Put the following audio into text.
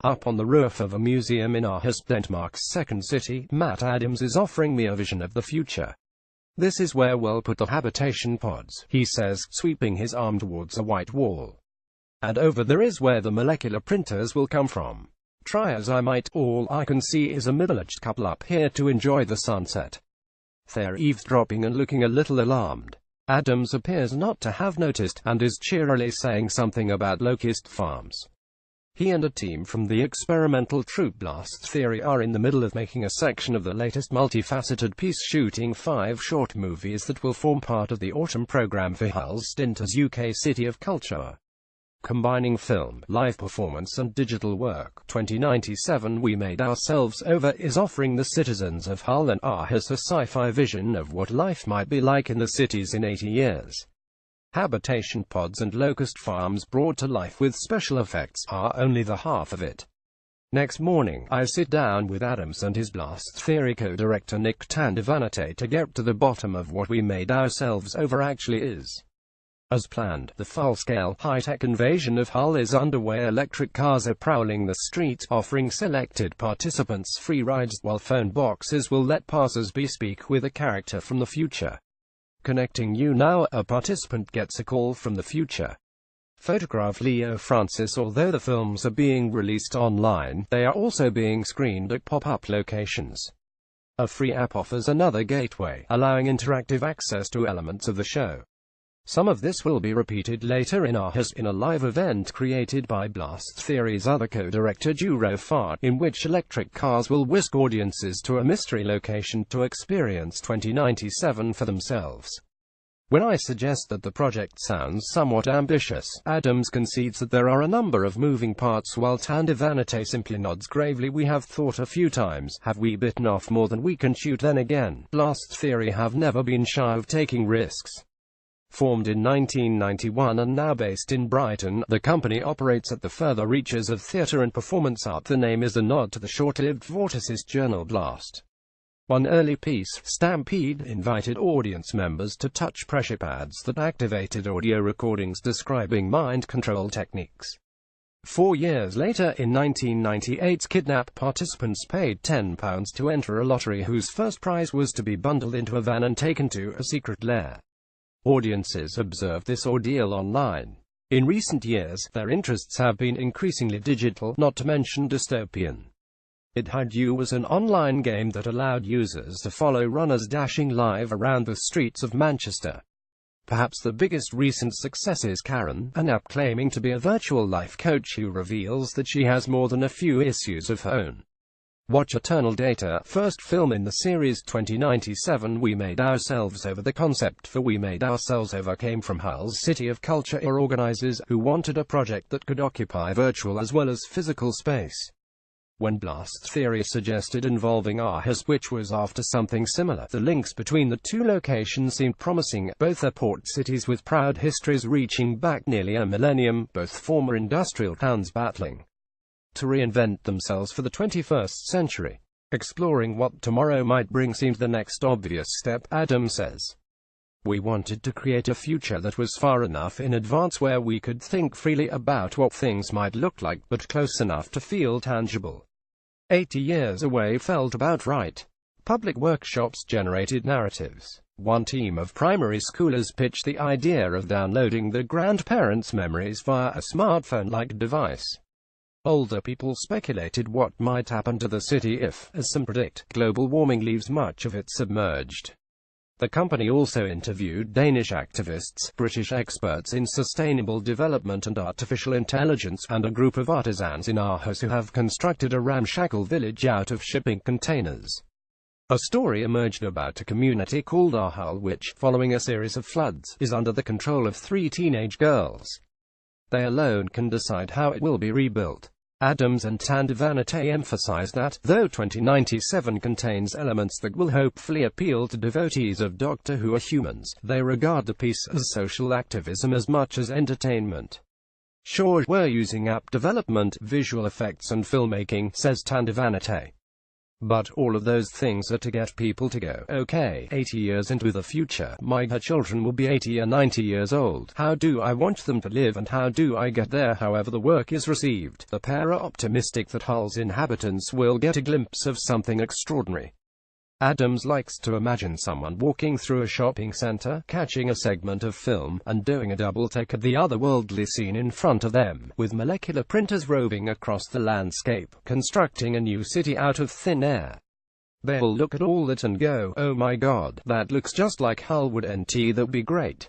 Up on the roof of a museum in Aarhus, Denmark's second city, Matt Adams is offering me a vision of the future. "This is where we'll put the habitation pods," he says, sweeping his arm towards a white wall. "And over there is where the molecular printers will come from. Try as I might, all I can see is a middle-aged couple up here to enjoy the sunset." They're eavesdropping and looking a little alarmed. Adams appears not to have noticed, and is cheerily saying something about locust farms. He and a team from the experimental troupe Blast Theory are in the middle of making a section of the latest multifaceted piece, shooting 5 short movies that will form part of the autumn program for Hull's stint as UK City of Culture. Combining film, live performance and digital work, 2097 We Made Ourselves Over is offering the citizens of Hull and Aarhus a sci-fi vision of what life might be like in the cities in 80 years. Habitation pods and locust farms brought to life with special effects are only the half of it. Next morning, I sit down with Adams and his Blast Theory co-director Nick Tandivanate to get to the bottom of what We Made Ourselves Over actually is. As planned, the full-scale, high-tech invasion of Hull is underway. Electric cars are prowling the streets, offering selected participants free rides, while phone boxes will let passers-by speak with a character from the future. Connecting you now, a participant gets a call from the future. Photograph Leo Francis. Although the films are being released online, they are also being screened at pop-up locations. A free app offers another gateway, allowing interactive access to elements of the show. Some of this will be repeated later in Aarhus in a live event created by Blast Theory's other co-director Duro Fart, in which electric cars will whisk audiences to a mystery location to experience 2097 for themselves. When I suggest that the project sounds somewhat ambitious, Adams concedes that there are a number of moving parts, while Tandivanate simply nods gravely. "We have thought a few times, have we bitten off more than we can chew? Then again, Blast Theory have never been shy of taking risks." Formed in 1991 and now based in Brighton, the company operates at the further reaches of theatre and performance art. The name is a nod to the short-lived vorticist journal Blast. One early piece, Stampede, invited audience members to touch pressure pads that activated audio recordings describing mind control techniques. 4 years later, in 1998's Kidnap, participants paid £10 to enter a lottery whose first prize was to be bundled into a van and taken to a secret lair. Audiences observed this ordeal online. In recent years, their interests have been increasingly digital, not to mention dystopian. It Had You was an online game that allowed users to follow runners dashing live around the streets of Manchester. Perhaps the biggest recent success is Karen, an app claiming to be a virtual life coach who reveals that she has more than a few issues of her own. Watch Eternal Data, first film in the series 2097 We Made Ourselves Over. The concept for We Made Ourselves Over came from Hull's City of Culture organizers, who wanted a project that could occupy virtual as well as physical space. When Blast Theory suggested involving Aarhus, which was after something similar, the links between the two locations seemed promising. Both are port cities with proud histories reaching back nearly a millennium, both former industrial towns battling to reinvent themselves for the 21st century. Exploring what tomorrow might bring seemed the next obvious step, Adams says. "We wanted to create a future that was far enough in advance where we could think freely about what things might look like, but close enough to feel tangible. 80 years away felt about right." Public workshops generated narratives. One team of primary schoolers pitched the idea of downloading the grandparents' memories via a smartphone-like device. Older people speculated what might happen to the city if, as some predict, global warming leaves much of it submerged. The company also interviewed Danish activists, British experts in sustainable development and artificial intelligence, and a group of artisans in Aarhus who have constructed a ramshackle village out of shipping containers. A story emerged about a community called Hull which, following a series of floods, is under the control of 3 teenage girls. They alone can decide how it will be rebuilt. Adams and Tandivanate emphasize that, though 2097 contains elements that will hopefully appeal to devotees of Doctor Who or humans, they regard the piece as social activism as much as entertainment. "Sure, we're using app development, visual effects and filmmaking," says Tandivanate. But all of those things are to get people to go, okay, 80 years into the future, my children will be 80 or 90 years old. How do I want them to live, and how do I get there however the work is received? The pair are optimistic that Hull's inhabitants will get a glimpse of something extraordinary. Adams likes to imagine someone walking through a shopping center, catching a segment of film, and doing a double-take at the otherworldly scene in front of them, with molecular printers roving across the landscape, constructing a new city out of thin air. They'll look at all that and go, oh my god, that looks just like Hull would NT, that'd be great.